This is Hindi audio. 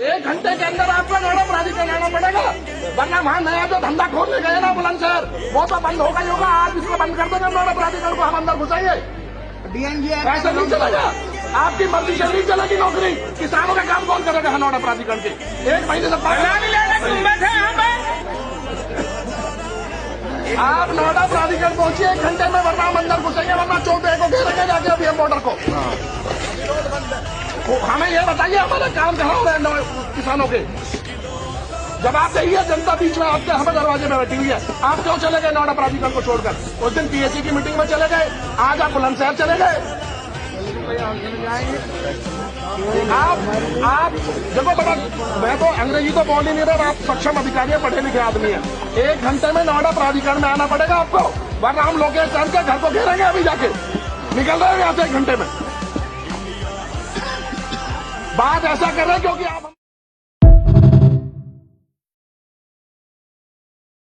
1 घंटे के अंदर आपको नोएडा प्राधिकरण आना पड़ेगा, वरना वहाँ नया जो धंधा खोलने गए ना बुलंदशहर, वो तो बंद होगा ही होगा। आज इसको बंद कर देंगे नोएडा प्राधिकरण को, हम अंदर घुसाएंगे। ऐसे नहीं चलेगा, आपकी मर्जी से नहीं चलेगी नौकरी। किसानों का काम कौन करेगा नोएडा प्राधिकरण के? 1 महीने से आप नोएडा प्राधिकरण पहुंचिए 1 घंटे में, वरना हम अंदर घुसेंगे, वरना 14 को घेरेंगे जाके अभी हम बॉर्डर को। हमें ये बताइए हमारा काम कहाँ हो रहा है किसानों के? जब आप देखिए जनता बीच में आपके हमें दरवाजे में बैठी हुई है, आप क्यों चले गए नोएडा प्राधिकरण को छोड़कर? उस दिन पीएससी की मीटिंग में चले गए, आज आप बुलंदशहर चले गए। आप देखो बेटा, मैं तो अंग्रेजी तो बोल ही नहीं रहा, आप सक्षम अधिकारी है, पढ़े लिखे आदमी है। 1 घंटे में नोएडा प्राधिकरण में आना पड़ेगा आपको, वरना हम लोकेश चंद के घर को घेरेंगे अभी जाके। निकल रहे हैं यहाँ से 1 घंटे में। बात ऐसा कर रहे हैं क्योंकि आप